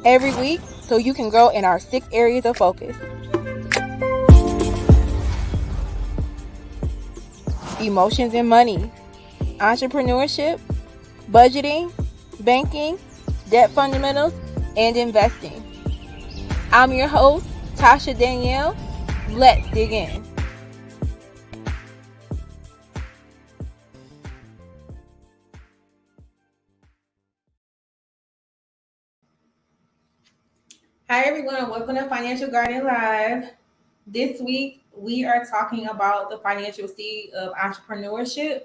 every week so you can grow in our 6 areas of focus: emotions and money, entrepreneurship, budgeting, banking, debt fundamentals, and investing. I'm your host, Tasha Danielle. Let's dig in. Hi everyone, welcome to Financial Garden Live. This week we are talking about the financial seed of entrepreneurship,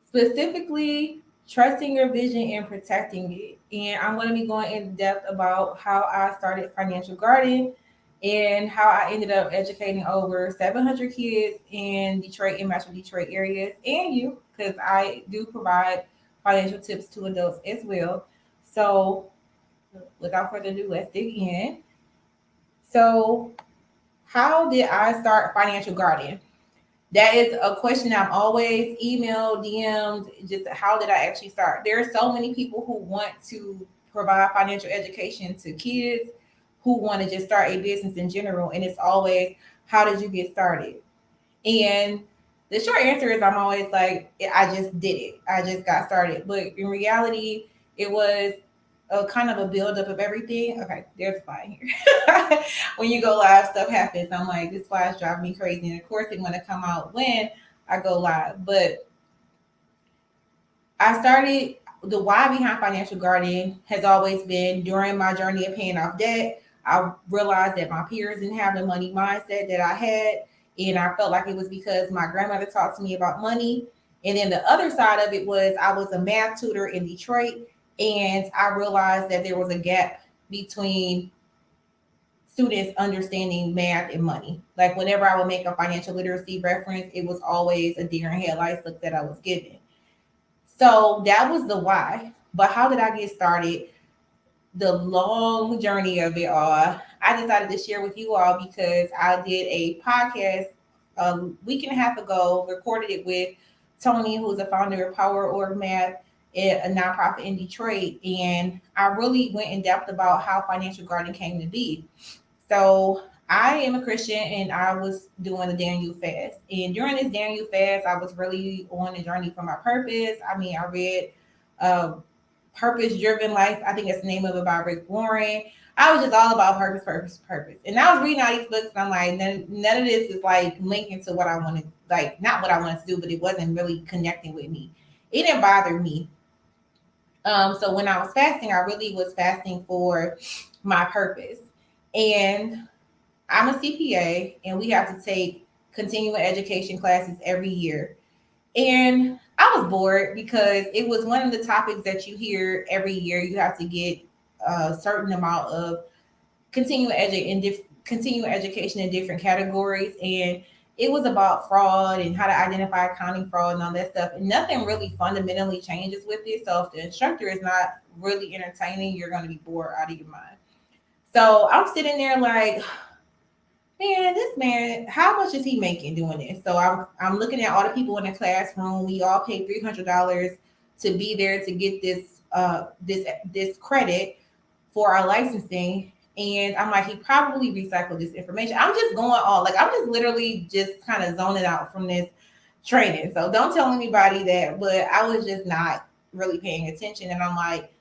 specifically trusting your vision and protecting it. And I'm going to be going in depth about how I started Financial Garden and how I ended up educating over 700 kids in Detroit and Metro Detroit areas, and you, because I do provide financial tips to adults as well. So without further ado, let's dig in. So, how did I start Financial Guardian? That is a question I'm always emailed, DM'd. Just how did I actually start? There are so many people who want to provide financial education to kids, who want to just start a business in general. And it's always, how did you get started? And the short answer is I'm always like, I just did it. I just got started. But in reality, it was a kind of a buildup of everything. Okay, there's a fly here. When you go live, stuff happens. I'm like, this fly is driving me crazy. And of course, it's going to come out when I go live. But I started, the why behind Financial Guardian has always been during my journey of paying off debt. I realized that my peers didn't have the money mindset that I had. And I felt like it was because my grandmother talked to me about money. And then the other side of it was I was a math tutor in Detroit. And I realized that there was a gap between students understanding math and money. Like whenever I would make a financial literacy reference, it was always a deer in headlights look that I was given. So that was the why. But how did I get started? The long journey of it all. I decided to share with you all because I did a podcast a week and a half ago, recorded it with Tony, who's the founder of Power Org Math, a nonprofit in Detroit. And I really went in depth about how Financial Garden came to be. So I am a Christian and I was doing the Daniel fast. And during this Daniel fast, I was really on a journey for my purpose. I mean, I read Purpose Driven Life. I think that's the name of it by Rick Warren. I was just all about purpose, purpose, purpose. And I was reading all these books and I'm like, none of this is like linking to what I wanted, like not what I wanted to do, but it wasn't really connecting with me. It didn't bother me. So when I was fasting, I really was fasting for my purpose. And I'm a CPA and we have to take continuing education classes every year. And I was bored because it was one of the topics that you hear every year. You have to get a certain amount of continuing education in different categories. And it was about fraud and how to identify accounting fraud and all that stuff. And nothing really fundamentally changes with it. So if the instructor is not really entertaining, you're going to be bored out of your mind. So I'm sitting there like, man, this man, how much is he making doing this? So I'm looking at all the people in the classroom. We all pay $300 to be there to get this credit for our licensing. And I'm like, he probably recycled this information. I'm just going all like I'm just literally just kind of zoning out from this training. So don't tell anybody that, but I was just not really paying attention. And I'm like,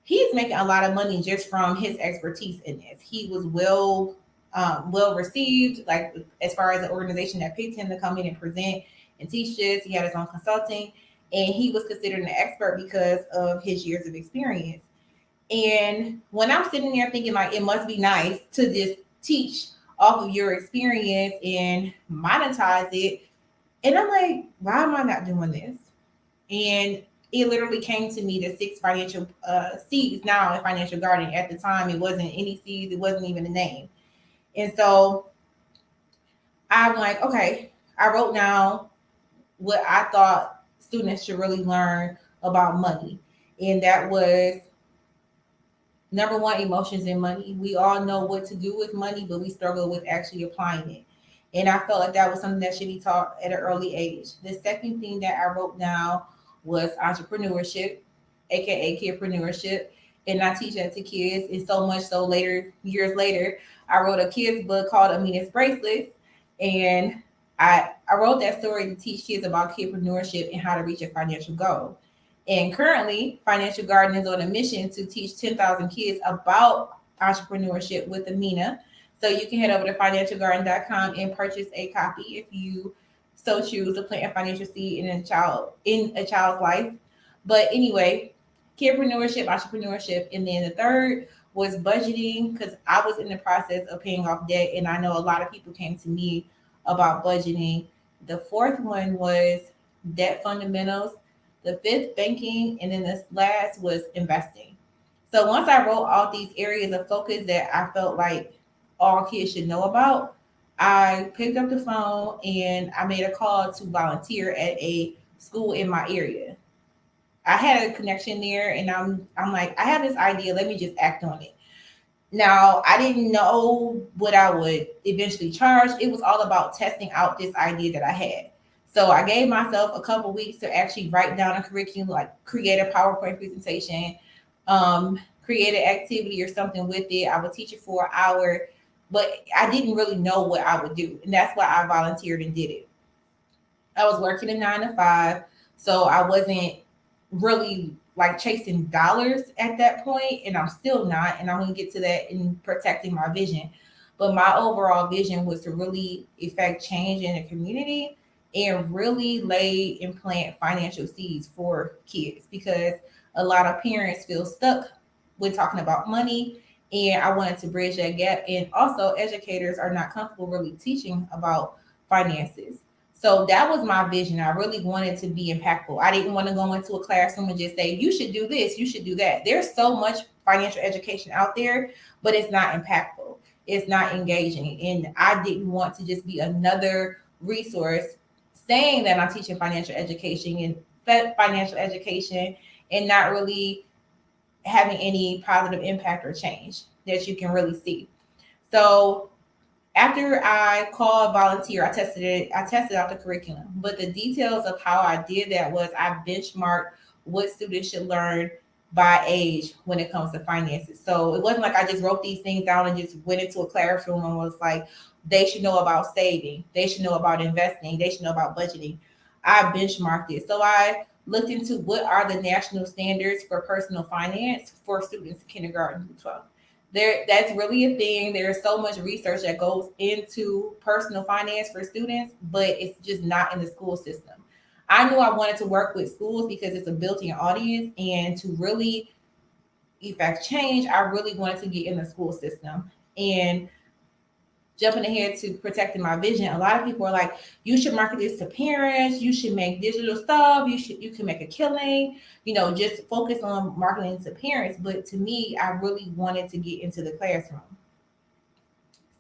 he's making a lot of money just from his expertise in this. He was well received, like as far as the organization that picked him to come in and present and teach this. He had his own consulting, and he was considered an expert because of his years of experience. And when I'm sitting there thinking like it must be nice to just teach off of your experience and monetize it, and I'm like, why am I not doing this? And it literally came to me the 6 financial seeds now in Financial Garden. At the time, it wasn't any seeds, it wasn't even a name. And so I'm like, okay, I wrote down what I thought students should really learn about money. And that was number one, emotions and money. We all know what to do with money, but we struggle with actually applying it. And I felt like that was something that should be taught at an early age. The second thing that I wrote down was entrepreneurship, aka kidpreneurship. and I teach that to kids. And so much so later, years later, I wrote a kids book called Amina's Bracelets. And I wrote that story to teach kids about kidpreneurship and how to reach a financial goal. And currently, Financial Garden is on a mission to teach 10,000 kids about entrepreneurship with Amina. So you can head over to financialgarden.com and purchase a copy if you so choose to plant a financial seed in a child's life. But anyway, kidpreneurship, entrepreneurship, and then the third was budgeting because I was in the process of paying off debt, and I know a lot of people came to me about budgeting. The fourth one was debt fundamentals. The fifth, banking, and then this last was investing. So once I wrote all these areas of focus that I felt like all kids should know about, I picked up the phone and I made a call to volunteer at a school in my area. I had a connection there, and I'm like, I have this idea. Let me just act on it. Now, I didn't know what I would eventually charge. It was all about testing out this idea that I had. So I gave myself a couple weeks to actually write down a curriculum, like create a PowerPoint presentation, create an activity or something with it. I would teach it for an hour, but I didn't really know what I would do. And that's why I volunteered and did it. I was working a 9 to 5, so I wasn't really like chasing dollars at that point, and I'm still not. And I'm going to get to that in protecting my vision. But my overall vision was to really effect change in the community and really lay and plant financial seeds for kids because a lot of parents feel stuck when talking about money. And I wanted to bridge that gap. And also, educators are not comfortable really teaching about finances. So that was my vision. I really wanted to be impactful. I didn't want to go into a classroom and just say, you should do this, you should do that. There's so much financial education out there, but it's not impactful. It's not engaging. And I didn't want to just be another resource saying that I'm teaching financial education and not really having any positive impact or change that you can really see. So after I called volunteer, I tested out the curriculum. But the details of how I did that was I benchmarked what students should learn by age when it comes to finances. So it wasn't like I just wrote these things down and just went into a classroom and was like, they should know about saving, they should know about investing, they should know about budgeting. I benchmarked it. So I looked into what are the national standards for personal finance for students in kindergarten through 12th. That's really a thing. There's so much research that goes into personal finance for students, but it's just not in the school system. I knew I wanted to work with schools because it's a built-in audience, and to really effect change, I really wanted to get in the school system. And jumping ahead to protecting my vision, a lot of people are like, you should market this to parents, you should make digital stuff, you can make a killing, just focus on marketing to parents. But to me, I really wanted to get into the classroom.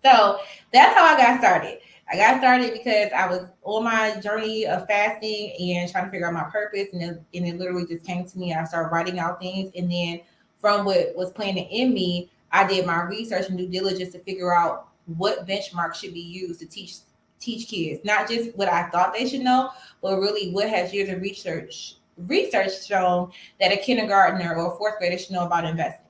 So that's how I got started. I got started because I was on my journey of fasting and trying to figure out my purpose, and it literally just came to me. I started writing out things, and then from what was planted in me, I did my research and due diligence to figure out what benchmark should be used to teach kids, not just what I thought they should know, but really what has years of research shown that a kindergartner or a fourth grader should know about investing.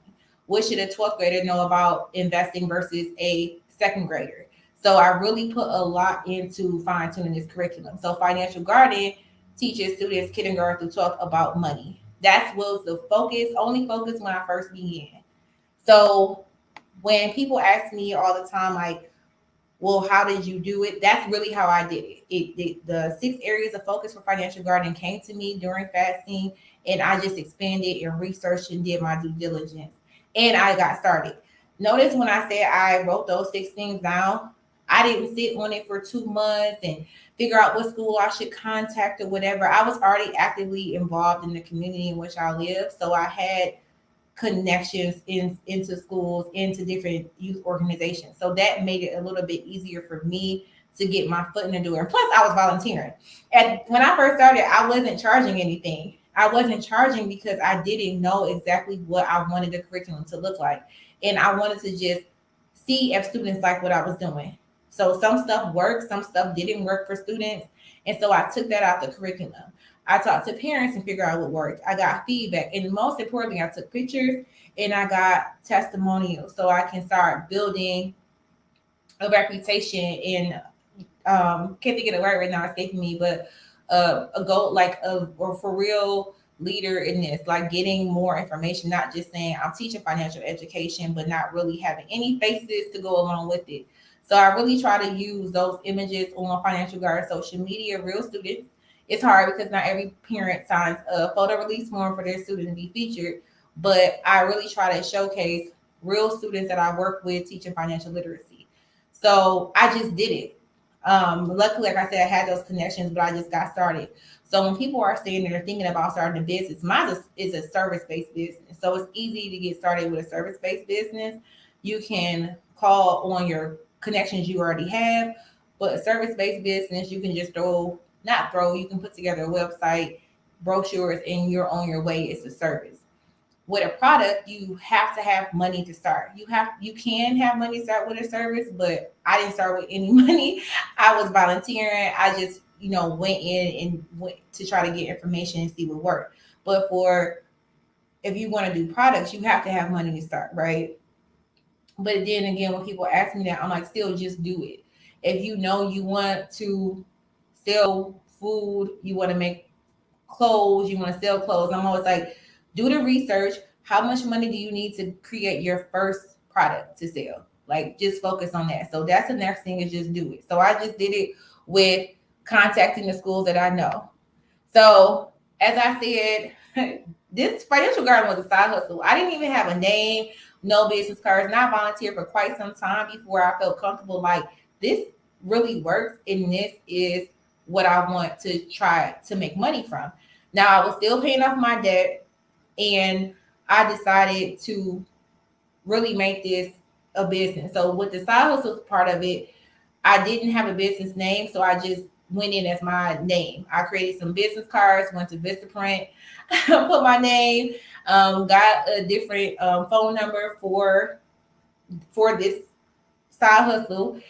What should a 12th grader know about investing versus a second grader? So I really put a lot into fine tuning this curriculum. So Financial Garden teaches students kindergarten through 12th about money. That was the only focus when I first began. So when people ask me all the time, like, well, how did you do it? That's really how I did it. The 6 areas of focus for Financial Garden came to me during fasting, and I just expanded and researched and did my due diligence, and I got started. Notice when I said I wrote those 6 things down, I didn't sit on it for 2 months and figure out what school I should contact or whatever. I was already actively involved in the community in which I live, so I had connections into schools, into different youth organizations. So that made it a little bit easier for me to get my foot in the door. And plus, I was volunteering. And when I first started, I wasn't charging anything. I wasn't charging because I didn't know exactly what I wanted the curriculum to look like. And I wanted to just see if students liked what I was doing. So some stuff worked, some stuff didn't work for students. And so I took that out the curriculum. I talked to parents and figured out what worked. I got feedback. And most importantly, I took pictures and I got testimonials so I can start building a reputation and can't think of the word right now, escaping me, but a goal like a or for real leader in this, like getting more information, not just saying I'm teaching financial education, but not really having any faces to go along with it. So I really try to use those images on Financial Guard social media, real students. It's hard because not every parent signs a photo release form for their student to be featured, but I really try to showcase real students that I work with teaching financial literacy. So I just did it. Luckily, like I said, I had those connections, but I just got started. So when people are saying that they're thinking about starting a business, mine is a service-based business. So it's easy to get started with a service-based business. You can call on your connections you already have, but a service-based business, you can just not throw, you can put together a website, brochures, and you're on your way. It's a service. With a product, you have to have money to start. You can have money to start with a service, but I didn't start with any money. I was volunteering. I just, went in and went to try to get information and see what worked. But for if you want to do products, you have to have money to start, right? But then again, when people ask me that, I'm like, still just do it. If you know you want to sell food, you want to make clothes, you want to sell clothes, I'm always like, do the research. How much money do you need to create your first product to sell? Like, just focus on that. So that's the next thing is just do it. So I just did it with contacting the schools that I know. So as I said, this financial garden was a side hustle. I didn't even have a name, no business cards, and I volunteered for quite some time before I felt comfortable. Like, this really works, and this is what I want to try to make money from. Now I was still paying off my debt, and I decided to really make this a business. So with the side hustle part of it, I didn't have a business name, so I just went in as my name. I created some business cards, went to Vistaprint, put my name, got a different phone number for this side hustle.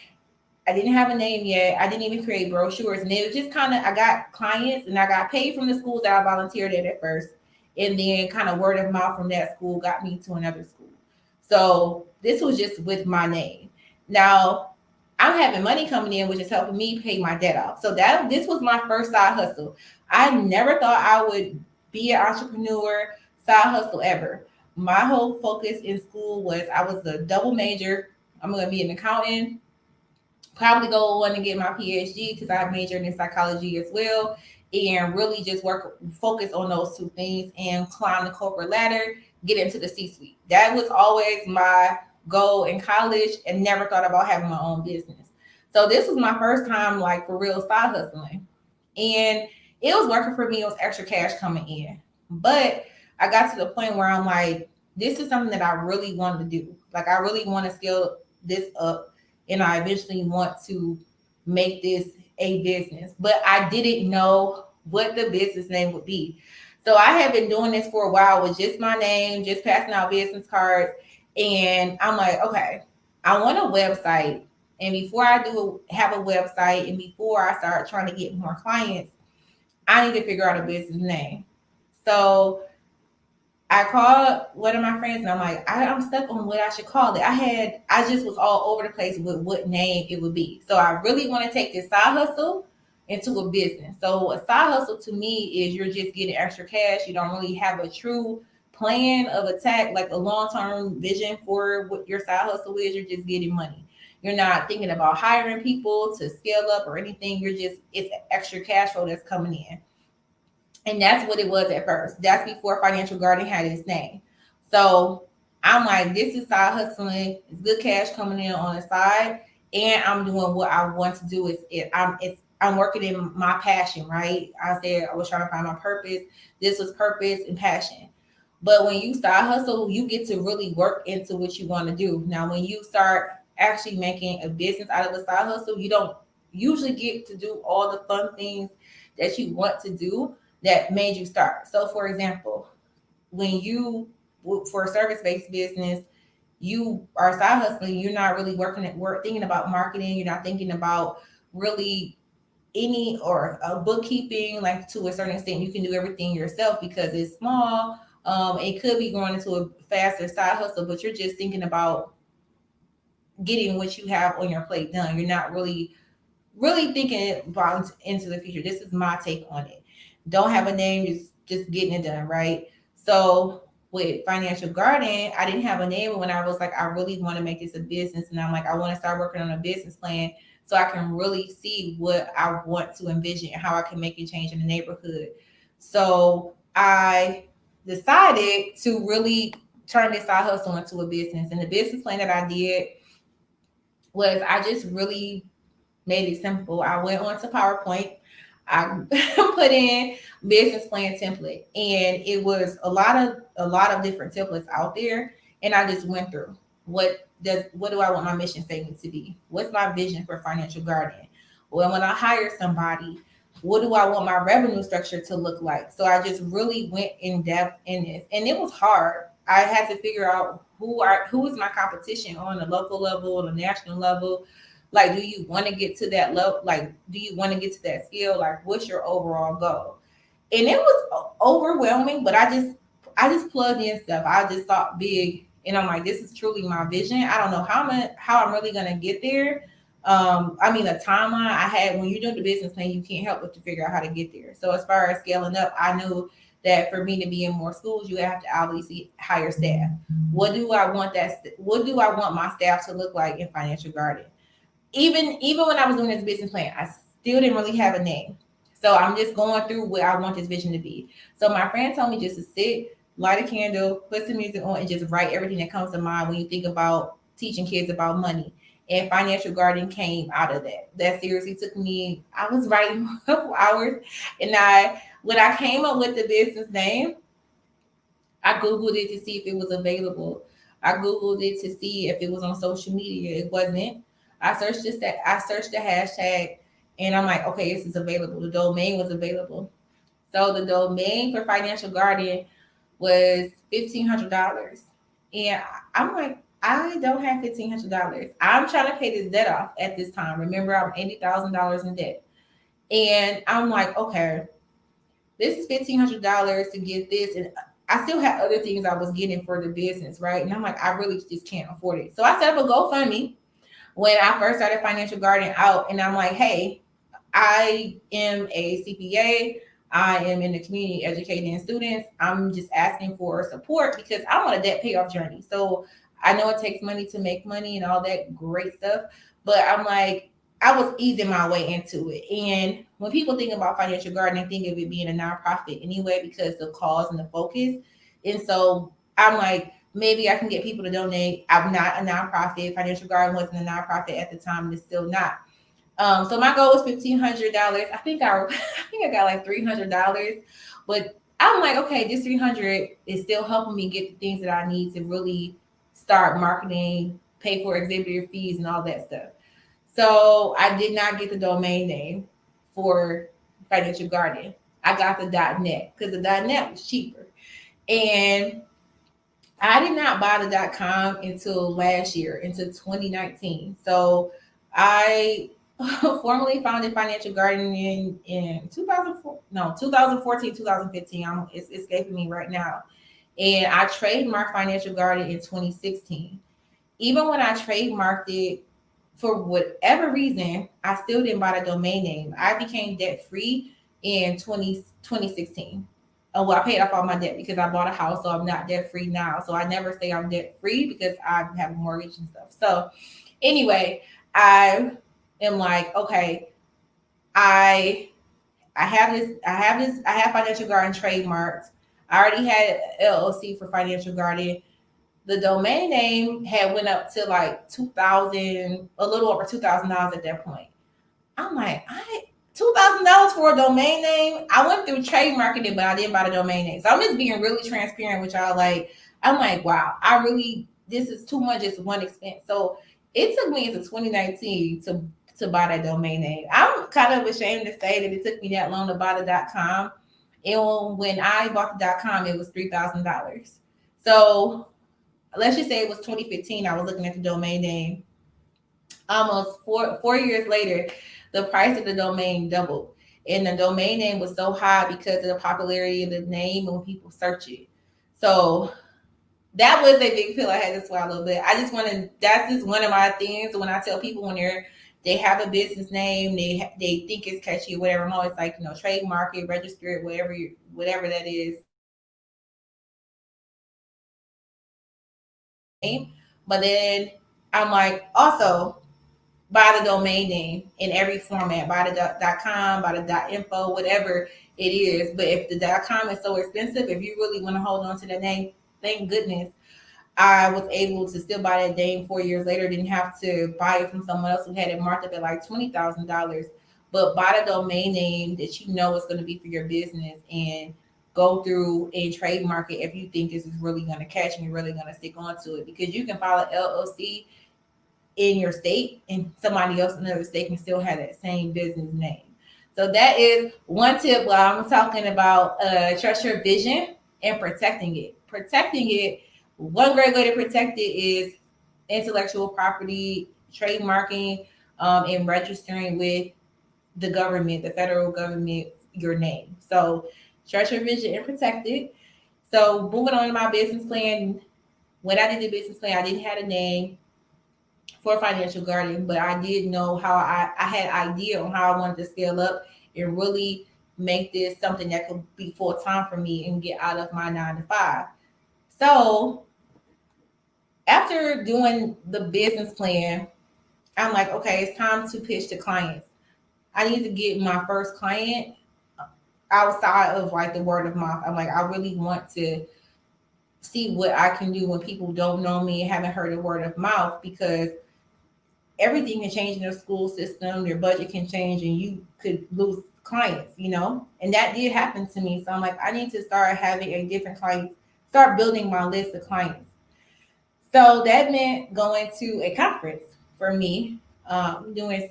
I didn't have a name yet. I didn't even create brochures. And it was just kind of, I got clients and I got paid from the schools that I volunteered at first. And then kind of word of mouth from that school got me to another school. So this was just with my name. Now I'm having money coming in, which is helping me pay my debt off. So this was my first side hustle. I never thought I would be an entrepreneur side hustle ever. My whole focus in school was I was a double major. I'm going to be an accountant, probably go on and get my PhD because I majored in psychology as well, and really just focus on those two things and climb the corporate ladder, get into the C-suite. That was always my goal in college, and never thought about having my own business. So this was my first time, like, for real side hustling, and it was working for me. It was extra cash coming in, but I got to the point where I'm like, this is something that I really wanted to do. Like, I really want to scale this up, and I eventually want to make this a business, but I didn't know what the business name would be. So I have been doing this for a while with just my name, just passing out business cards. And I'm like, okay, I want a website. And before I have a website, and before I start trying to get more clients, I need to figure out a business name. So I called one of my friends and I'm like, I'm stuck on what I should call it. I just was all over the place with what name it would be. So I really want to take this side hustle into a business. So a side hustle to me is you're just getting extra cash. You don't really have a true plan of attack, like a long-term vision for what your side hustle is. You're just getting money. You're not thinking about hiring people to scale up or anything. It's extra cash flow that's coming in. And that's what it was at first. That's before Financial Guardian had its name. So I'm like, this is side hustling. It's good cash coming in on the side, and I'm doing what I want to do. I'm working in my passion, right? I said I was trying to find my purpose. This was purpose and passion. But when you side hustle, you get to really work into what you want to do. Now, when you start actually making a business out of a side hustle, you don't usually get to do all the fun things that you want to do that made you start. So for example, when you, for a service-based business, you are side hustling, you're not really thinking about marketing. You're not thinking about really any or bookkeeping, like to a certain extent, you can do everything yourself because it's small. It could be going into a faster side hustle, but you're just thinking about getting what you have on your plate done. You're not really thinking about into the future. This is my take on it. Don't have a name, just getting it done, right? So with Financial Garden, I didn't have a name when I was like, I really want to make this a business, and I'm like, I want to start working on a business plan so I can really see what I want to envision and how I can make a change in the neighborhood. So I decided to really turn this side hustle into a business, and the business plan that I did was I just really made it simple. I went on to PowerPoint. I put in business plan template, and it was a lot of different templates out there. And I just went through what do I want my mission statement to be? What's my vision for Financial Garden? Well, when I hire somebody, what do I want my revenue structure to look like? So I just really went in depth in this, and it was hard. I had to figure out who is my competition on the local level, on the national level. Like, do you want to get to that level? Like, do you want to get to that skill? Like, what's your overall goal? And it was overwhelming, but I just plugged in stuff. I just thought big, and I'm like, this is truly my vision. I don't know how I'm really gonna get there. I mean, the timeline I had when you're doing the business plan, you can't help but to figure out how to get there. So as far as scaling up, I knew that for me to be in more schools, you have to obviously hire staff. What do I want my staff to look like in Financial Garden? Even when I was doing this business plan, I still didn't really have a name. So I'm just going through what I want this vision to be. So my friend told me just to sit, light a candle, put some music on, and just write everything that comes to mind when you think about teaching kids about money. And Financial Garden came out of that. That seriously took me, I was writing for hours. And when I came up with the business name, I Googled it to see if it was available. I Googled it to see if it was on social media. It wasn't. I searched the hashtag, and I'm like, okay, this is available. The domain was available. So the domain for Financial Guardian was $1,500. And I'm like, I don't have $1,500. I'm trying to pay this debt off at this time. Remember, I'm $80,000 in debt. And I'm like, okay, this is $1,500 to get this. And I still had other things I was getting for the business, right? And I'm like, I really just can't afford it. So I set up a GoFundMe when I first started Financial Garden out. And I'm like, hey, I am a CPA. I am in the community educating students. I'm just asking for support because I'm on a debt payoff journey. So I know it takes money to make money and all that great stuff. But I'm like, I was easing my way into it. And when people think about Financial Garden, they think of it being a nonprofit anyway because the cause and the focus. And so I'm like, maybe I can get people to donate. I'm not a nonprofit. Financial Garden wasn't a nonprofit at the time, and it's still not. So my goal was $1,500. I got like $300, but I'm like, okay, this 300 is still helping me get the things that I need to really start marketing, pay for exhibitor fees, and all that stuff. So I did not get the domain name for Financial Guardian. I got the .net because the .net was cheaper, and I did not buy the .com until last year, until 2019. So I formally founded Financial Garden in 2004, no, 2014, 2015. It's escaping me right now. And I trademarked Financial Garden in 2016. Even when I trademarked it, for whatever reason, I still didn't buy the domain name. I became debt free in 2016. Oh, well, I paid off all my debt because I bought a house, so I'm not debt free now. So I never say I'm debt free because I have a mortgage and stuff. So anyway, I am like, okay, I I have Financial Garden trademarked. I already had LLC for Financial Garden. The domain name had went up to like 2000, a little over $2,000 at that point. I'm like, I $2,000 for a domain name. I went through trademarking it, but I didn't buy the domain name. So I'm just being really transparent with y'all. Like, I'm like, wow, this is too much. It's one expense. So it took me into 2019 to buy that domain name. I'm kind of ashamed to say that it took me that long to buy the .com. And when I bought the .com, it was $3,000. So let's just say it was 2015. I was looking at the domain name. Almost four years later, the price of the domain doubled. And the domain name was so high because of the popularity of the name and when people search it. So that was a big pill I had to swallow. But I just want to. That's just one of my things. When I tell people when they have a business name, they think it's catchy or whatever. I'm always like, trademark it, register it, whatever that is. But then I'm like, also buy the domain name in every format. Buy the .com, buy the .info, whatever it is. But if the .com is so expensive, if you really want to hold on to the name, thank goodness I was able to still buy that name 4 years later. Didn't have to buy it from someone else who had it marked up at like $20,000. But buy the domain name that you know is going to be for your business and go through and trademark it if you think this is really going to catch and you're really going to stick onto it, because you can file an LLC in your state and somebody else in another state can still have that same business name. So that is one tip while I'm talking about trust your vision and protecting it. Protecting it, one great way to protect it is intellectual property, trademarking, and registering with the government, the federal government, your name. So trust your vision and protect it. So moving on to my business plan. When I did the business plan, I didn't have a name for Financial Guardian, but I did know how I had idea on how I wanted to scale up and really make this something that could be full time for me and get out of my 9 to 5. So after doing the business plan, I'm like, okay, it's time to pitch to clients. I need to get my first client outside of like the word of mouth. I'm like, I really want to see what I can do when people don't know me and haven't heard a word of mouth, because everything can change in the school system, your budget can change, and you could lose clients. And that did happen to me. So I'm like, I need to start having a different client, start building my list of clients. So that meant going to a conference for me, doing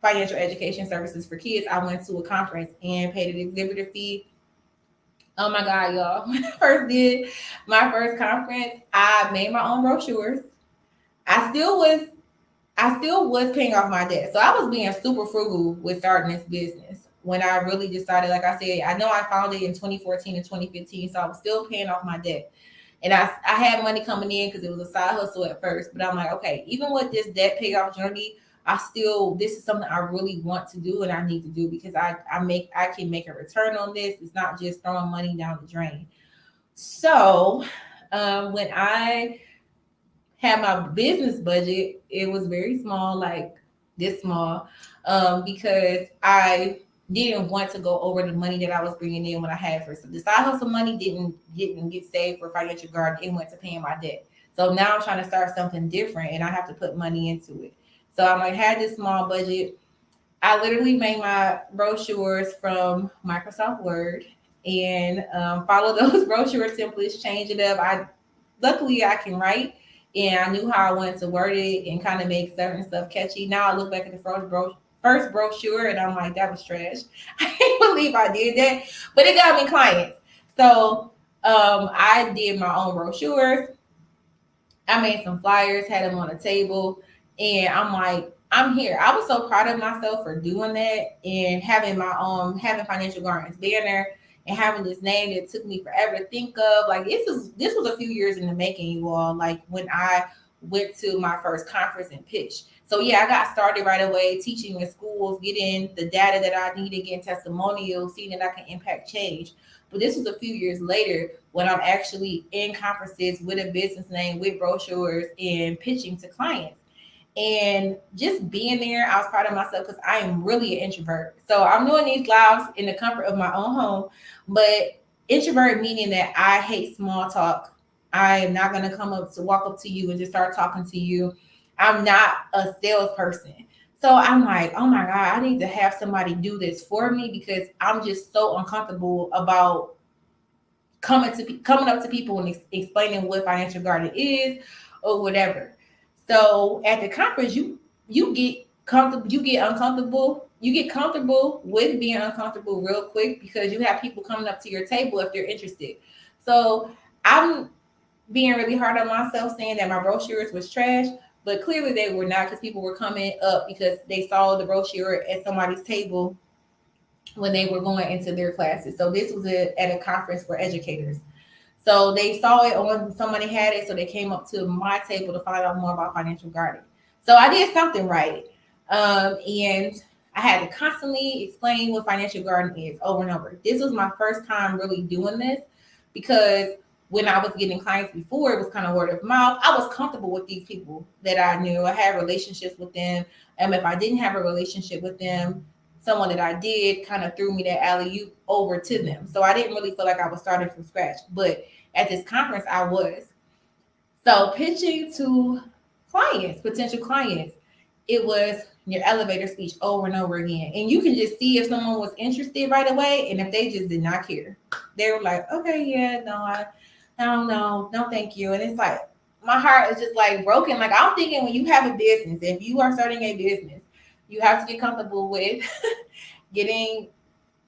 financial education services for kids. I went to a conference and paid an exhibitor fee. Oh my God, y'all. When I first did my first conference, I made my own brochures. I still was paying off my debt. So I was being super frugal with starting this business. When I really decided, like I said, I know I found it in 2014 and 2015. So I was still paying off my debt. And I had money coming in because it was a side hustle at first. But I'm like, okay, even with this debt payoff journey, this is something I really want to do and I need to do, because I can make a return on this. It's not just throwing money down the drain. So when I had my business budget, it was very small, like this small, because I didn't want to go over the money that I was bringing in when I had for the side hustle money didn't get saved for Financial Guard. It went to paying my debt. So now I'm trying to start something different and I have to put money into it. So I'm like, had this small budget. I literally made my brochures from Microsoft Word and follow those brochure templates, change it up. Luckily I can write, and I knew how I wanted to word it and kind of make certain stuff catchy. Now I look back at the first brochure and I'm like, that was trash. I can't believe I did that, but it got me clients. So I did my own brochures. I made some flyers, had them on a table, and I'm like, I'm here. I was so proud of myself for doing that and having Financial Guardians banner and having this name that took me forever to think of. Like this was a few years in the making, you all. Like when I went to my first conference and pitched. So yeah, I got started right away teaching in schools, getting the data that I needed, getting testimonials, seeing that I can impact change. But this was a few years later when I'm actually in conferences with a business name, with brochures, and pitching to clients. And just being there, I was proud of myself because I am really an introvert. So I'm doing these lives in the comfort of my own home. But introvert meaning that I hate small talk. I am not going to walk up to you and just start talking to you. I'm not a salesperson. So I'm like, oh my God, I need to have somebody do this for me, because I'm just so uncomfortable about coming up to people and explaining what Financial Guardian is or whatever. So at the conference, you get comfortable, you get uncomfortable, you get comfortable with being uncomfortable real quick, because you have people coming up to your table if they're interested. So I'm being really hard on myself saying that my brochures was trash, But clearly they were not, because people were coming up because they saw the brochure at somebody's table when they were going into their classes. So this was at a conference for educators. So they saw it on somebody had it, so they came up to my table to find out more about financial gardening. So I did something right, and I had to constantly explain what financial gardening is over and over. This was my first time really doing this, because when I was getting clients before, it was kind of word of mouth. I was comfortable with these people that I knew. I had relationships with them. If I didn't have a relationship with them, someone that I did kind of threw me that alley oop over to them. So I didn't really feel like I was starting from scratch. But at this conference, I was. So pitching to clients, potential clients, it was your elevator speech over and over again. And you can just see if someone was interested right away, and if they just did not care. They were like, okay, yeah, no, I don't know. No, thank you. And it's like, my heart is just like broken. Like, I'm thinking, when you have a business, if you are starting a business, you have to get comfortable with getting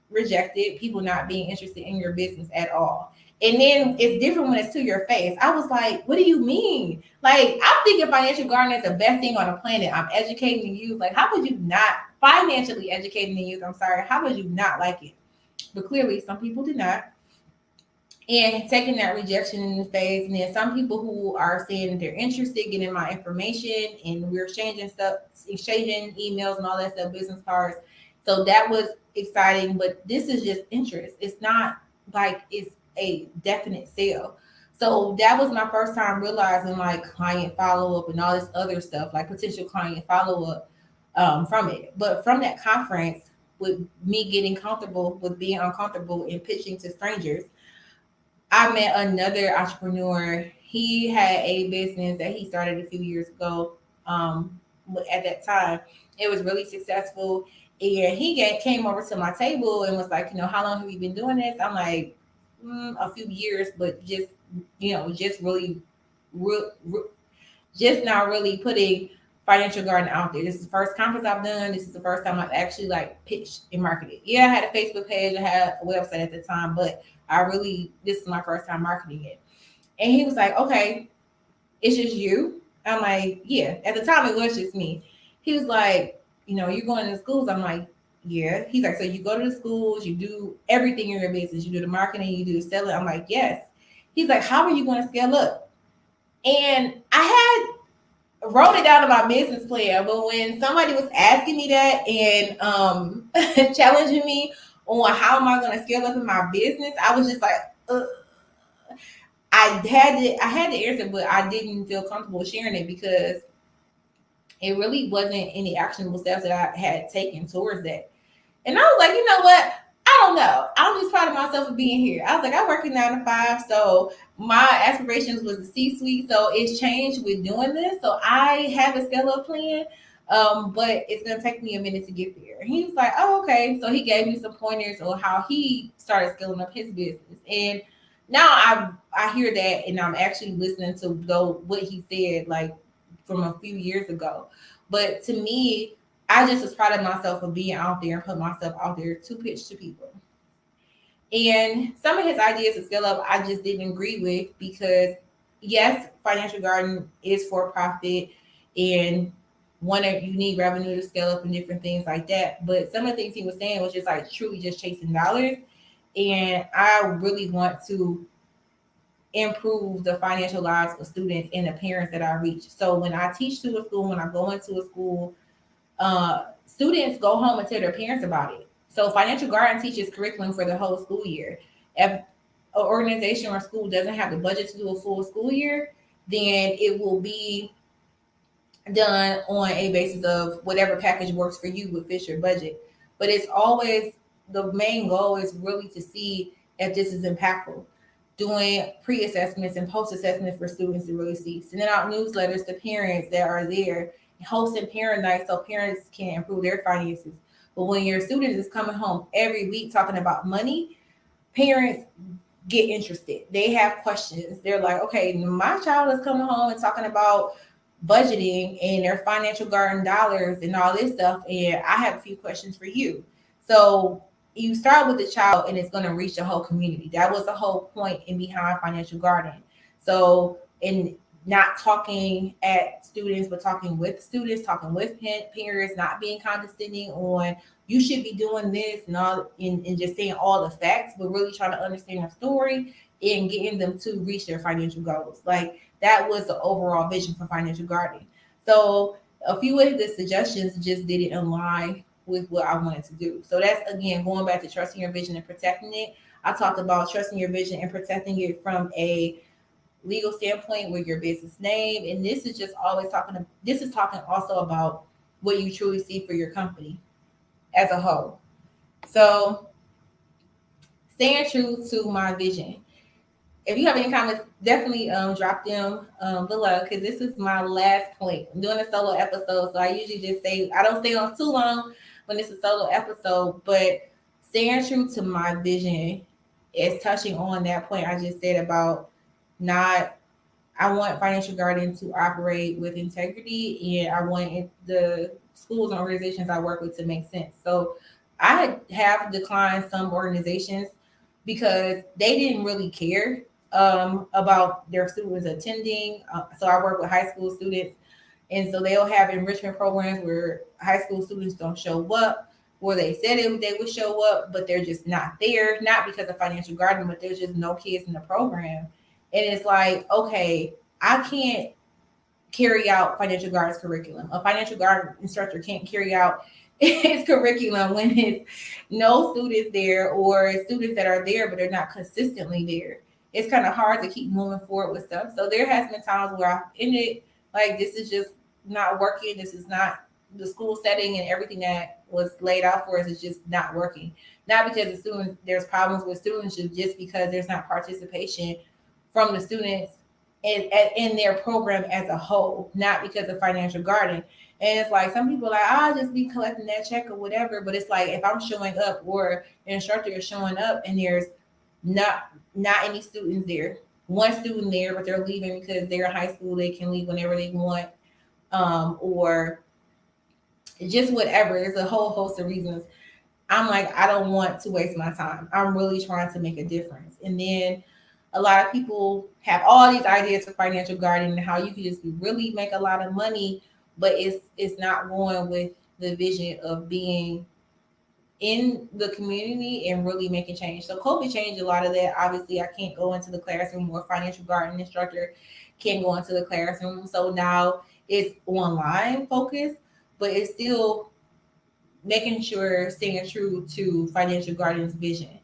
rejected, people not being interested in your business at all. And then it's different when it's to your face. I was like, what do you mean? Like, I'm thinking financial gardening is the best thing on the planet. I'm educating the youth. Like, how would you not, financially educating the youth, I'm sorry, how would you not like it? But clearly some people did not. And taking that rejection in the face. And then some people who are saying they're interested, getting my information, and we're exchanging stuff, exchanging emails and all that stuff, business cards. So that was exciting. But this is just interest. It's not like it's a definite sale. So that was my first time realizing like client follow up and all this other stuff, like potential client follow up from it. But from that conference, with me getting comfortable with being uncomfortable and pitching to strangers, I met another entrepreneur. He had a business that he started a few years ago. At that time, it was really successful. And came over to my table and was like, how long have you been doing this? I'm like, a few years, but just, just really, just not really putting financial garden out there. This is the first conference I've done. This is the first time I've actually like pitched and marketed. Yeah, I had a Facebook page, I had a website at the time, but this is my first time marketing it. And he was like, okay, it's just you? I'm like, yeah. At the time, it was just me. He was like, you're going to schools? I'm like, yeah. He's like, so you go to the schools, you do everything in your business. You do the marketing, you do the selling. I'm like, yes. He's like, how are you going to scale up? And I wrote it down in my business plan, but when somebody was asking me that and challenging me on how am I going to scale up in my business, I was just like, I had to answer, but I didn't feel comfortable sharing it because it really wasn't any actionable steps that I had taken towards that. And I was like, you know what? I don't know. I'm just proud of myself for being here. I was like, I work in 9 to 5, so my aspirations was the C-suite. So it's changed with doing this. So I have a scale up plan, but it's gonna take me a minute to get there. And he was like, oh, okay. So he gave me some pointers on how he started scaling up his business. And now I hear that, and I'm actually listening to what he said like from a few years ago. But to me, I just was proud of myself for being out there and put myself out there to pitch to people. And some of his ideas to scale up, I just didn't agree with because, yes, financial garden is for profit and you need revenue to scale up and different things like that. But some of the things he was saying was just like truly just chasing dollars. And I really want to improve the financial lives of students and the parents that I reach. So when I teach to a school, when I go into a school, students go home and tell their parents about it. So financial garden teaches curriculum for the whole school year. If an organization or school doesn't have the budget to do a full school year, then it will be done on a basis of whatever package works for you with fit your budget. But it's always, the main goal is really to see if this is impactful. Doing pre-assessments and post-assessments for students to really see. Sending out newsletters to parents that are there, hosting parent nights so parents can improve their finances. But when your student is coming home every week talking about money, parents get interested. They have questions. They're like, okay, my child is coming home and talking about budgeting and their financial garden dollars and all this stuff, and I have a few questions for you. So you start with the child and it's going to reach the whole community. That was the whole point in behind financial gardening. So, and not talking at students, but talking with students, talking with parents, not being condescending on you should be doing this and all, and just saying all the facts, but really trying to understand their story and getting them to reach their financial goals. Like that was the overall vision for financial gardening. So a few of the suggestions just didn't align with what I wanted to do. So that's again going back to trusting your vision and protecting it. I talked about trusting your vision and protecting it from a legal standpoint with your business name. And this is just always this is talking also about what you truly see for your company as a whole. So staying true to my vision. If you have any comments, definitely drop them below because this is my last point. I'm doing a solo episode, so I usually just say I don't stay on too long when it's a solo episode, but staying true to my vision is touching on that point I just said about not. I want financial guardian to operate with integrity, and I want the schools and organizations I work with to make sense. So I have declined some organizations because they didn't really care about their students attending. So I work with high school students, and so they'll have enrichment programs where high school students don't show up, where they said they would show up, but they're just not there, not because of financial guardian, but there's just no kids in the program. And it's like, okay, I can't carry out financial guardian's curriculum. A financial guard instructor can't carry out his curriculum when it's no students there or students that are there, but they're not consistently there. It's kind of hard to keep moving forward with stuff. So there has been times where I've ended like this is just not working. This is not the school setting and everything that was laid out for us is just not working. Not because the students there's problems with students, just because there's not participation from the students in their program as a whole, not because of financial guardian. And it's like some people are like, I'll just be collecting that check or whatever. But it's like if I'm showing up or an instructor is showing up and there's not any students there, one student there, but they're leaving because they're in high school, they can leave whenever they want, or just whatever. There's a whole host of reasons. I'm like, I don't want to waste my time. I'm really trying to make a difference. And then a lot of people have all these ideas for financial guardian and how you can just really make a lot of money, but it's not going with the vision of being in the community and really making change. So COVID changed a lot of that. Obviously, I can't go into the classroom, or financial guardian instructor can't go into the classroom. So now it's online focused, but it's still making sure staying true to financial guardian's vision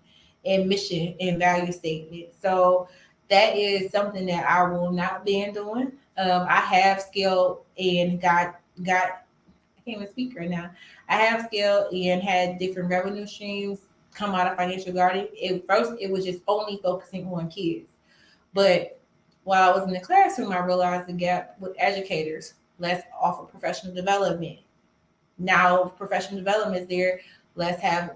and mission and value statement. So that is something that I will not ban doing. I have scaled and got I can't even speak right now. I have scaled and had different revenue streams come out of financial guardian. At first, it was just only focusing on kids, but while I was in the classroom, I realized the gap with educators. Let's offer professional development. Now, professional development is there. Let's have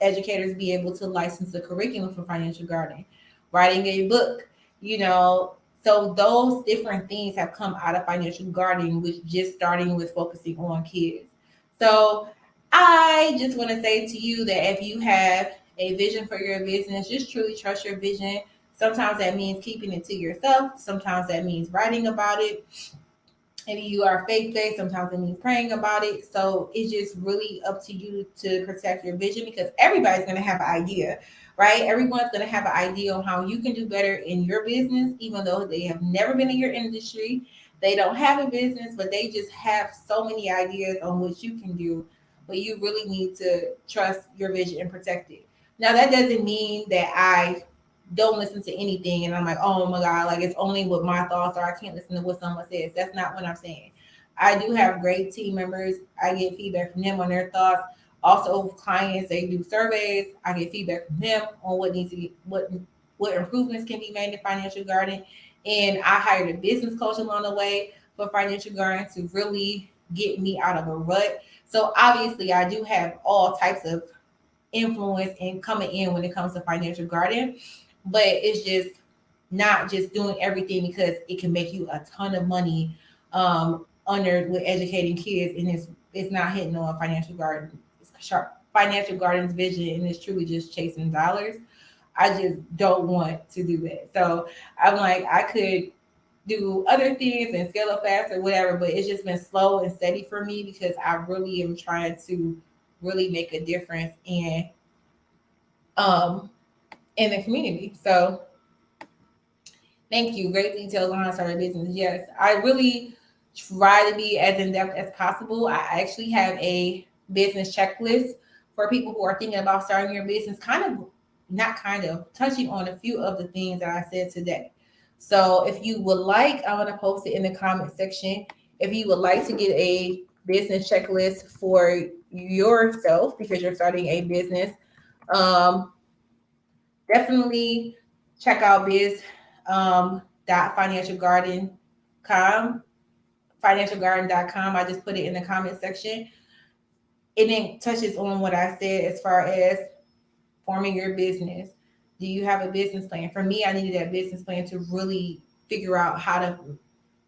educators be able to license the curriculum for financial guardian, writing a book, you know. So those different things have come out of financial guardian, which just starting with focusing on kids. So I just want to say to you that if you have a vision for your business, just truly trust your vision. Sometimes that means keeping it to yourself. Sometimes that means writing about it. Maybe you are faith-based, sometimes it means praying about it. So it's just really up to you to protect your vision, because everybody's going to have an idea, right? Everyone's going to have an idea on how you can do better in your business, even though they have never been in your industry. They don't have a business, but they just have so many ideas on what you can do. But you really need to trust your vision and protect it. Now, that doesn't mean that I don't listen to anything and I'm like, oh my God, like it's only what my thoughts are. I can't listen to what someone says. That's not what I'm saying. I do have great team members. I get feedback from them on their thoughts. Also, clients, they do surveys. I get feedback from them on what needs to be, what improvements can be made in financial guardian. And I hired a business coach along the way for financial guardian to really get me out of a rut. So obviously I do have all types of influence and coming in when it comes to financial guardian, but it's just not just doing everything because it can make you a ton of money under with educating kids, and it's not hitting on financial guardian. It's sharp financial guardian's vision, and it's truly just chasing dollars. I just don't want to do that. So I'm like, I could do other things and scale up faster, whatever. But it's just been slow and steady for me because I really am trying to really make a difference um in the community. So thank you. Great details on how to start a business. Yes, I really try to be as in depth as possible. I actually have a business checklist for people who are thinking about starting your business, not kind of, touching on a few of the things that I said today. So if you would like, I'm going to post it in the comment section. If you would like to get a business checklist for yourself because you're starting a business, um, definitely check out financialgarden.com. I just put it in the comment section. And then touches on what I said as far as forming your business. Do you have a business plan? For me, I needed that business plan to really figure out how to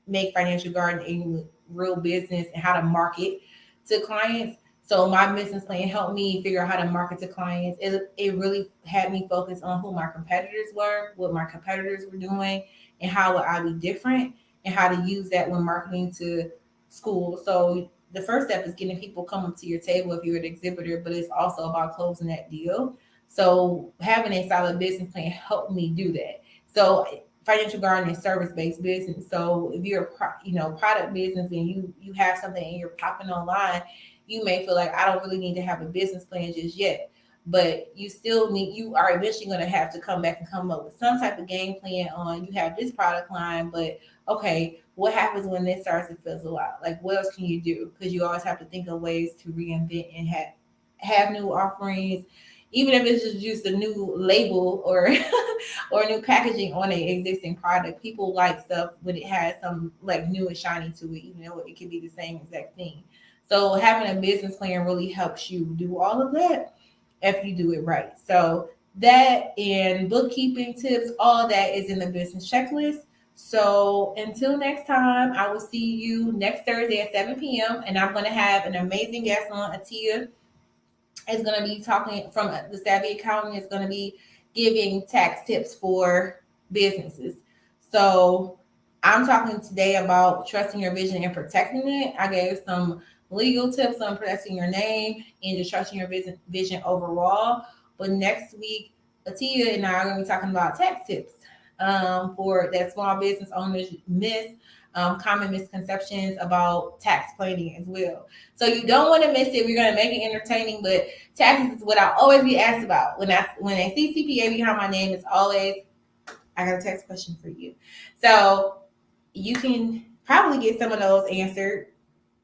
make Financial Garden a real business and how to market to clients. So my business plan helped me figure out how to market to clients. It really had me focus on who my competitors were, what my competitors were doing, and how would I be different, and how to use that when marketing to school. So the first step is getting people come up to your table if you're an exhibitor, but it's also about closing that deal. So having a solid business plan helped me do that. So Financial Garden is service-based business. So if you're product business and you have something and you're popping online, you may feel like I don't really need to have a business plan just yet. But you are eventually going to have to come back and come up with some type of game plan on you have this product line, but okay, what happens when this starts to fizzle out? Like what else can you do? Because you always have to think of ways to reinvent and have new offerings, even if it's just a new label or or new packaging on an existing product. People like stuff when it has some like new and shiny to it, even though it can be the same exact thing. So having a business plan really helps you do all of that if you do it right. So that and bookkeeping tips, all that is in the business checklist. So until next time, I will see you next Thursday at 7 p.m. And I'm going to have an amazing guest on. Atia is going to be talking from the Savvy Accounting, is going to be giving tax tips for businesses. So I'm talking today about trusting your vision and protecting it. I gave some legal tips on protecting your name and just trusting your vision overall. But next week, Atia and I are going to be talking about tax tips for that small business owners miss, common misconceptions about tax planning as well. So you don't want to miss it. We're going to make it entertaining, but taxes is what I always be asked about. When I see CPA behind my name, it's always, I got a text question for you. So you can probably get some of those answered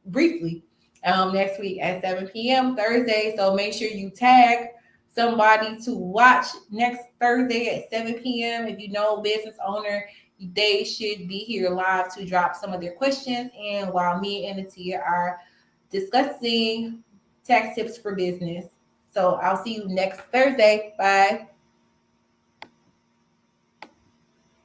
briefly next week at 7 p.m. Thursday. So make sure you tag somebody to watch next Thursday at 7 p.m. If you know a business owner, they should be here live to drop some of their questions. And while me and Atia are discussing tax tips for business. So I'll see you next Thursday. Bye.